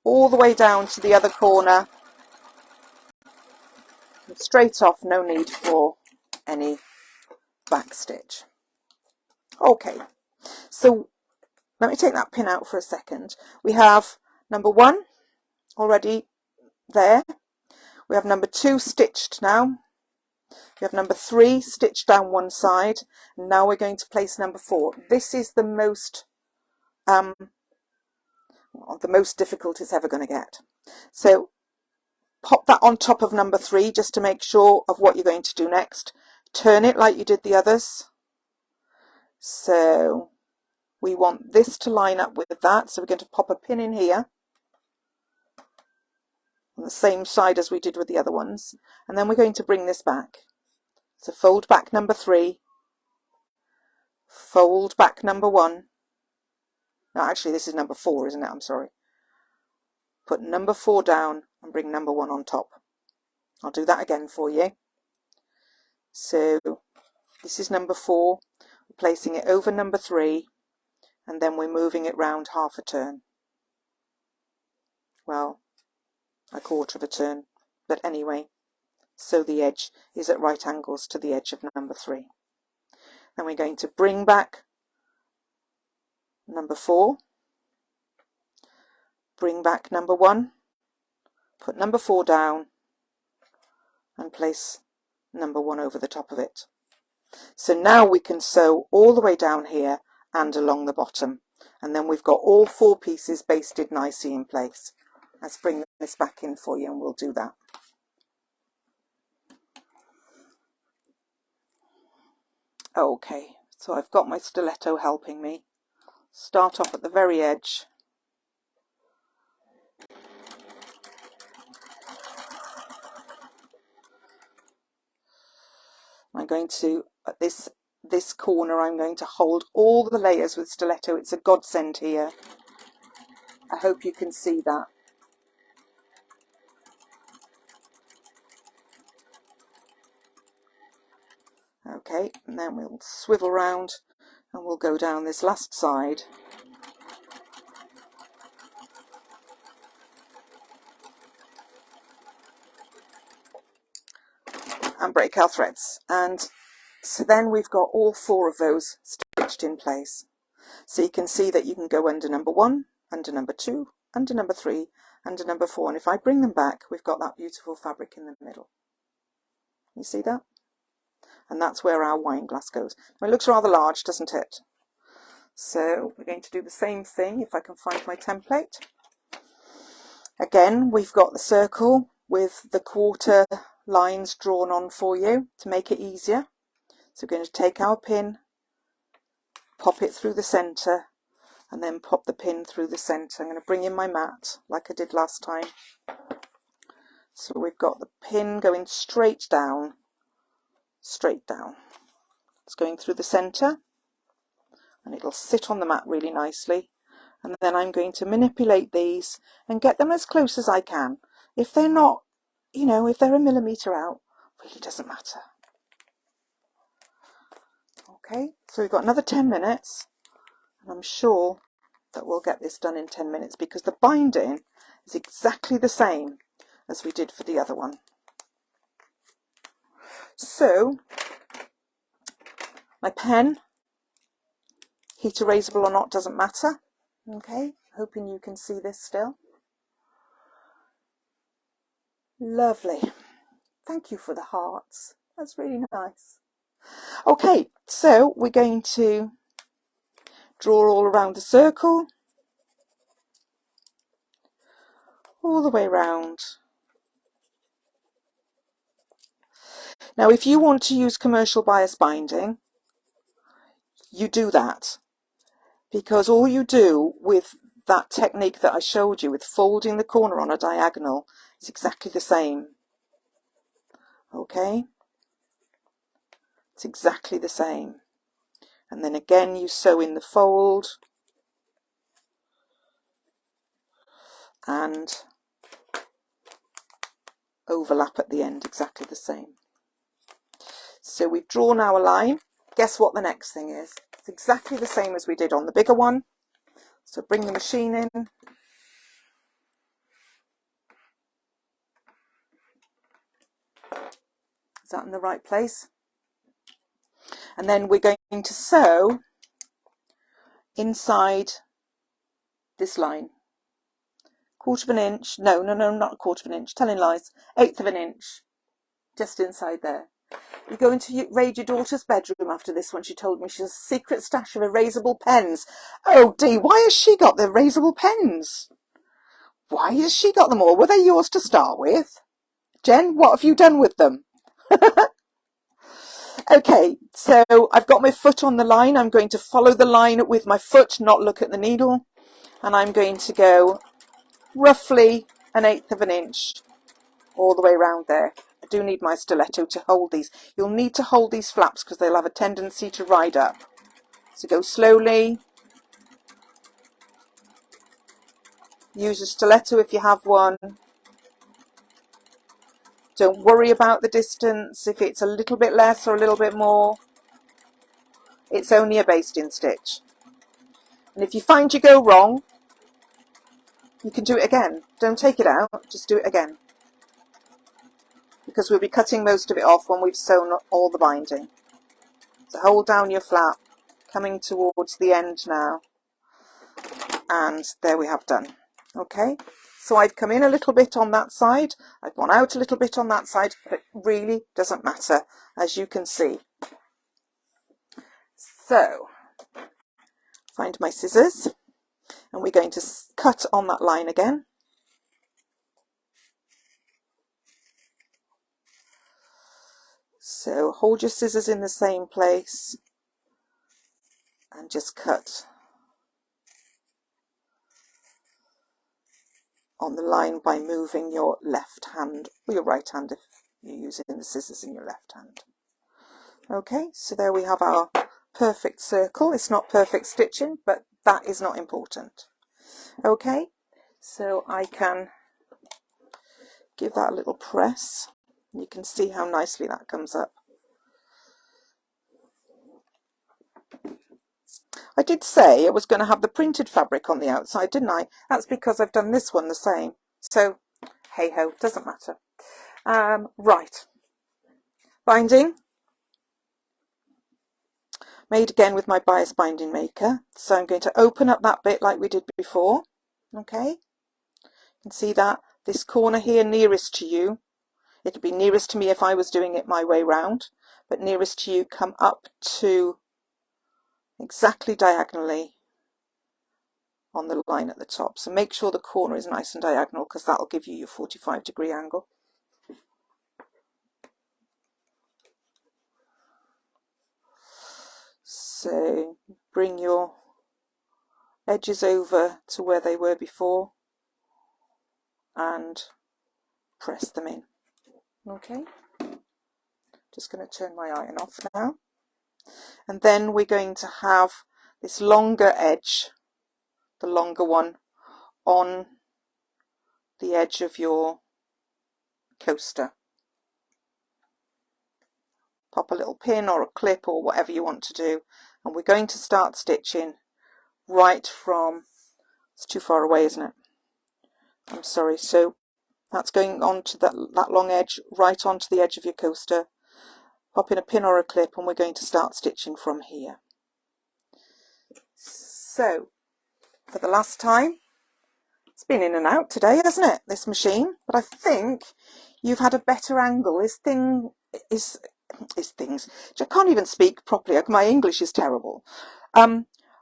all the way down to the other corner. Straight off, no need for any back stitch. Okay, so let me take that pin out for a second. We have number one already there. We have number two stitched now. We have number three stitched down one side. And now we're going to place number four. This is the most difficult it's ever going to get. So pop that on top of number three just to make sure of what you're going to do next. Turn it like you did the others. So we want this to line up with that. So we're going to pop a pin in here on the same side as we did with the other ones. And then we're going to bring this back. So fold back number three, fold back number one. No, actually this is number four, isn't it? I'm sorry. Put number four down and bring number one on top. I'll do that again for you. So this is number four, we're placing it over number three, and then we're moving it round half a turn. Well, a quarter of a turn, but anyway, so the edge is at right angles to the edge of number three. Then we're going to bring back number four, bring back number one, put number four down, and place number one over the top of it. So now we can sew all the way down here and along the bottom, and then we've got all four pieces basted nicely in place. Let's bring this back in for you and we'll do that. Okay, so I've got my stiletto helping me. Start off at the very edge. I'm going to, at this corner, I'm going to hold all the layers with stiletto. It's a godsend here. I hope you can see that. Okay, and then we'll swivel round and we'll go down this last side. And break our threads. And so then we've got all four of those stitched in place. So you can see that you can go under number one, under number two, under number three, and a number 4, and if I bring them back, we've got that beautiful fabric in the middle. You see that? And that's where our wine glass goes. Now, it looks rather large, doesn't it? So we're going to do the same thing, if I can find my template. Again, we've got the circle with the quarter lines drawn on for you to make it easier. So we're going to take our pin, pop it through the centre, and then pop the pin through the centre. I'm going to bring in my mat like I did last time. So we've got the pin going straight down. It's going through the centre, and it'll sit on the mat really nicely. And then I'm going to manipulate these and get them as close as I can. If they're not, you know, if they're a millimetre out, really doesn't matter. Okay, so we've got another 10 minutes, and I'm sure that we'll get this done in 10 minutes because the binding is exactly the same as we did for the other one. So, my pen, heat erasable or not doesn't matter. Okay, hoping you can see this still. Lovely. Thank you for the hearts. That's really nice. Okay, so we're going to draw all around the circle, all the way around. Now, if you want to use commercial bias binding, you do that, because all you do with that technique that I showed you with folding the corner on a diagonal is exactly the same. Okay, it's exactly the same. And then again you sew in the fold and overlap at the end, exactly the same. So we've drawn our line. Guess what the next thing is? It's exactly the same as we did on the bigger one. So bring the machine in. Is that in the right place? And then we're going to sew inside this line. 1/4 of an inch, no, not 1/4 of an inch, telling lies, 1/8 of an inch, just inside there. You're going to raid your daughter's bedroom after this one. She told me she has a secret stash of erasable pens. Oh Dee, why has she got the erasable pens? Why has she got them all? Were they yours to start with? Jen, what have you done with them? Okay, so I've got my foot on the line. I'm going to follow the line with my foot, not look at the needle. And I'm going to go roughly 1/8 of an inch all the way around there. I do need my stiletto to hold these. You'll need to hold these flaps because they'll have a tendency to ride up. So go slowly. Use a stiletto if you have one. Don't worry about the distance. If it's a little bit less or a little bit more, it's only a basting stitch. And if you find you go wrong, you can do it again. Don't take it out, just do it again. Because we'll be cutting most of it off when we've sewn all the binding. So hold down your flap, coming towards the end now. And there we have done. Okay, so I've come in a little bit on that side, I've gone out a little bit on that side, but it really doesn't matter, as you can see. So, find my scissors, and we're going to cut on that line again. So hold your scissors in the same place, and just cut on the line by moving your left hand, or your right hand if you're using the scissors in your left hand. Okay, so there we have our perfect circle. It's not perfect stitching, but that is not important. Okay, so I can give that a little press. You can see how nicely that comes up. I did say I was going to have the printed fabric on the outside, didn't I? That's because I've done this one the same. So, hey ho, doesn't matter. Right. Binding. Made again with my bias binding maker. So I'm going to open up that bit like we did before. Okay. You can see that this corner here nearest to you, it'll be nearest to me if I was doing it my way round, but nearest to you, come up to exactly diagonally on the line at the top. So make sure the corner is nice and diagonal, because that'll give you your 45-degree angle. So bring your edges over to where they were before and press them in. Okay, just going to turn my iron off now. And then we're going to have this longer edge, the longer one, on the edge of your coaster. Pop a little pin or a clip or whatever you want to do, and we're going to start stitching right from, it's too far away, isn't it? I'm sorry. So that's going on to that long edge, right onto the edge of your coaster. Pop in a pin or a clip, and we're going to start stitching from here. So for the last time, it's been in and out today, hasn't it, this machine? But I think you've had a better angle. This thing is things. I can't even speak properly. My English is terrible.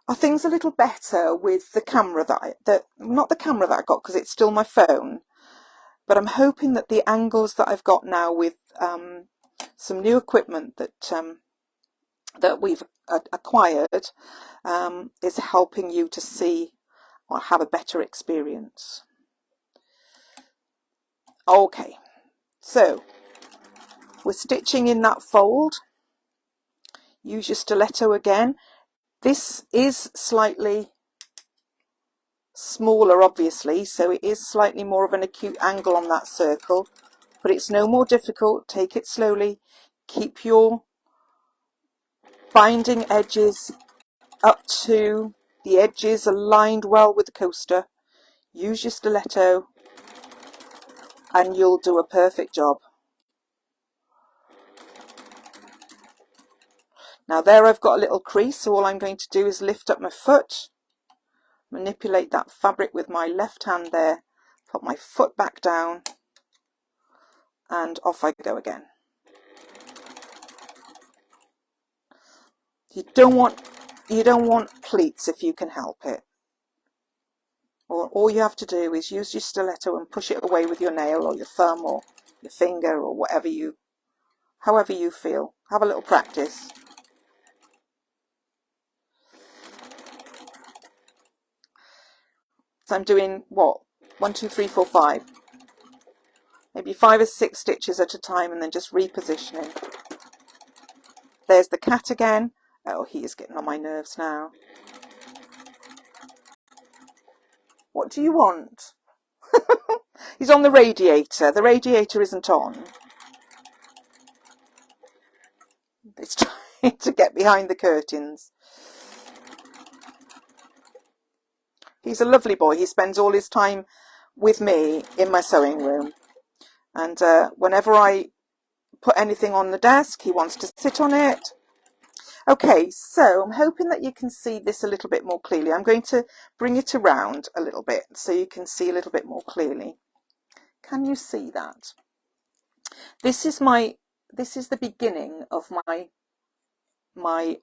Are things a little better with the camera not the camera that I got, because it's still my phone, but I'm hoping that the angles that I've got now with some new equipment that we've acquired is helping you to see or have a better experience. Okay, so we're stitching in that fold. Use your stiletto again. This is slightly smaller, obviously, so it is slightly more of an acute angle on that circle, but it's no more difficult. Take it slowly. Keep your binding edges up to the edges aligned well with the coaster. Use your stiletto and you'll do a perfect job. Now there I've got a little crease, so all I'm going to do is lift up my foot, manipulate that fabric with my left hand there, put my foot back down, and off I go again. You don't want pleats if you can help it. Or all you have to do is use your stiletto and push it away with your nail or your thumb or your finger or however you feel. Have a little practice. So I'm doing what? 1, 2, 3, 4, 5. Maybe 5 or 6 stitches at a time, and then just repositioning. There's the cat again. Oh, he is getting on my nerves now. What do you want? He's on the radiator. The radiator isn't on. It's trying to get behind the curtains. He's a lovely boy. He spends all his time with me in my sewing room. And whenever I put anything on the desk, he wants to sit on it. Okay, so I'm hoping that you can see this a little bit more clearly. I'm going to bring it around a little bit so you can see a little bit more clearly. Can you see that? This is the beginning of my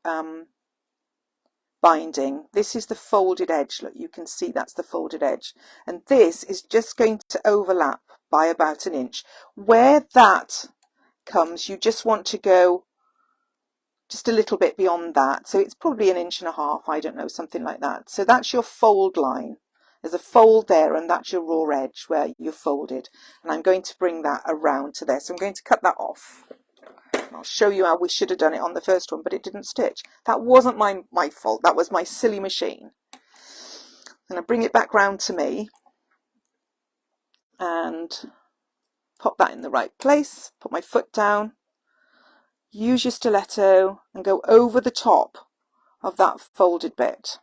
binding. This is the folded edge. Look, you can see that's the folded edge, and this is just going to overlap by about an inch. Where that comes, you just want to go just a little bit beyond that, so it's probably 1.5 inches, I don't know, something like that. So that's your fold line. There's a fold there, and that's your raw edge where you're folded, and I'm going to bring that around to there. So I'm going to cut that off. I'll show you how we should have done it on the first one, but it didn't stitch. That wasn't my fault. That was my silly machine. And I bring it back round to me and pop that in the right place. Put my foot down. Use your stiletto and go over the top of that folded bit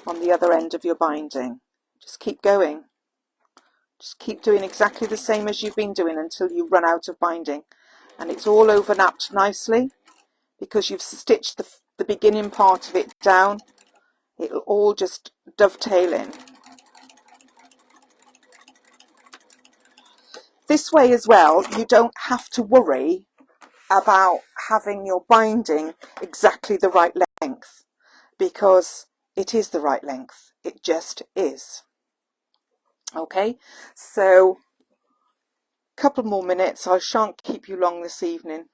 on the other end of your binding. Just keep going. Just keep doing exactly the same as you've been doing until you run out of binding. And it's all overlapped nicely because you've stitched the beginning part of it down. It'll all just dovetail in. This way as well, you don't have to worry about having your binding exactly the right length, because it is the right length. It just is. Okay, so a couple more minutes. I shan't keep you long this evening.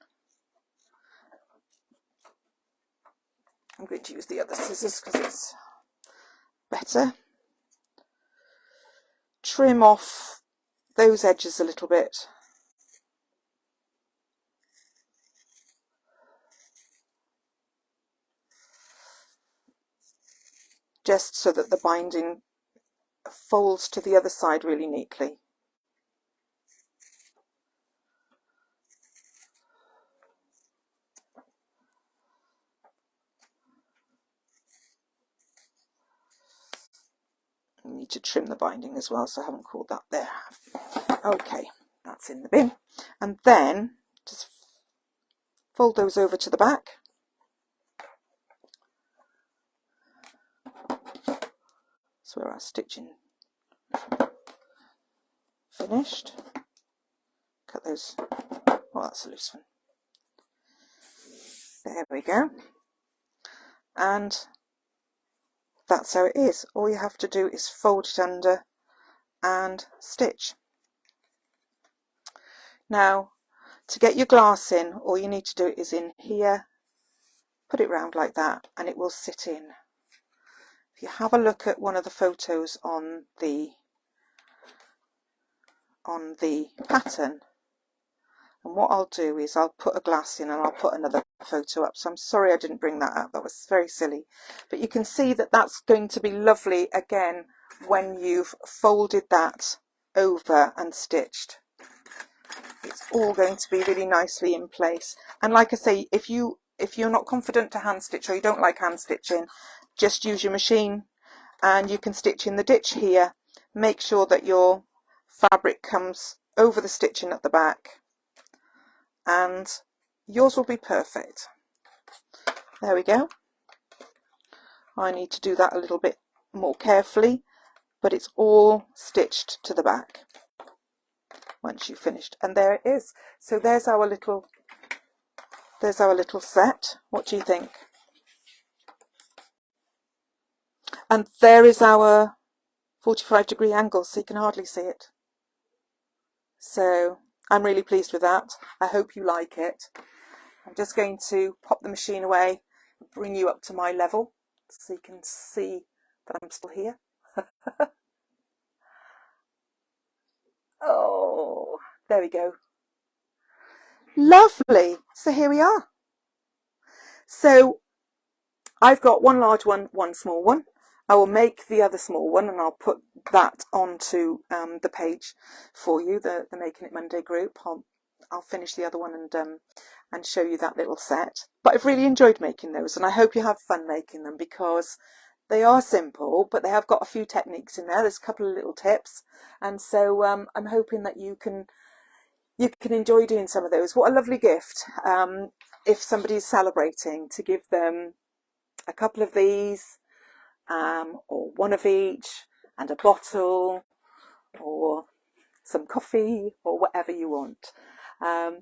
I'm going to use the other scissors because it's better. Trim off those edges a little bit. Just so that the binding folds to the other side really neatly. I need to trim the binding as well, so I haven't called that there. Okay, that's in the bin. And then just fold those over to the back. That's where our stitching finished. Cut those. Oh, that's a loose one. There we go. And that's how it is. All you have to do is fold it under and stitch. Now, to get your glass in, all you need to do is in here, put it round like that, and it will sit in. If you have a look at one of the photos on the pattern, and what I'll do is I'll put a glass in and I'll put another photo up. So I'm sorry I didn't bring that up. That was very silly. But you can see that that's going to be lovely again when you've folded that over and stitched. It's all going to be really nicely in place. And like I say, if you're not confident to hand stitch, or you don't like hand stitching, just use your machine and you can stitch in the ditch here. Make sure that your fabric comes over the stitching at the back, and yours will be perfect. There we go. I need to do that a little bit more carefully, but it's all stitched to the back once you've finished. And there it is. So there's our little set. What do you think? And there is our 45-degree angle, so you can hardly see it. So I'm really pleased with that. I hope you like it. I'm just going to pop the machine away, bring you up to my level so you can see that I'm still here. Oh, there we go. Lovely. So here we are. So I've got one large one, one small one. I will make the other small one and I'll put that onto the page for you, the Making It Monday group. I'll finish the other one and show you that little set. But I've really enjoyed making those, and I hope you have fun making them, because they are simple, but they have got a few techniques in there. There's a couple of little tips, and so I'm hoping that you can enjoy doing some of those. What a lovely gift if somebody's celebrating, to give them a couple of these, or one of each, and a bottle, or some coffee, or whatever you want.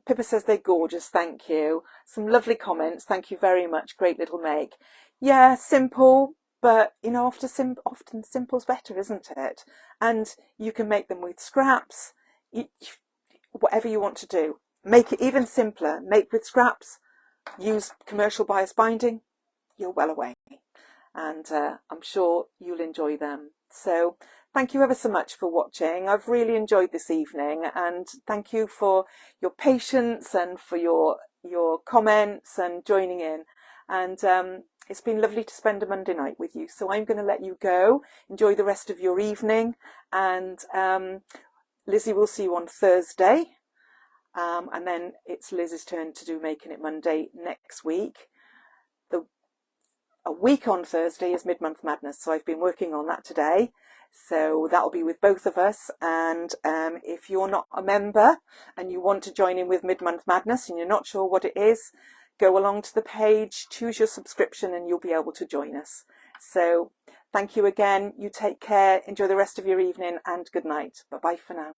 Pippa says they're gorgeous, thank you. Some lovely comments, thank you very much. Great little make. Yeah, simple, but you know, often simple's better, isn't it? And you can make them with scraps, whatever you want to do. Make it even simpler. Make with scraps, use commercial bias binding, you're well away. And I'm sure you'll enjoy them. So thank you ever so much for watching. I've really enjoyed this evening, and thank you for your patience and for your comments and joining in. And it's been lovely to spend a Monday night with you. So I'm going to let you go. Enjoy the rest of your evening, and Lizzie will see you on Thursday. And then it's Liz's turn to do Making It Monday next week. A week on Thursday is Mid-Month Madness, so I've been working on that today. So that'll be with both of us. And if you're not a member and you want to join in with Mid-Month Madness and you're not sure what it is, go along to the page, choose your subscription, and you'll be able to join us. So thank you again. You take care. Enjoy the rest of your evening, and good night. Bye-bye for now.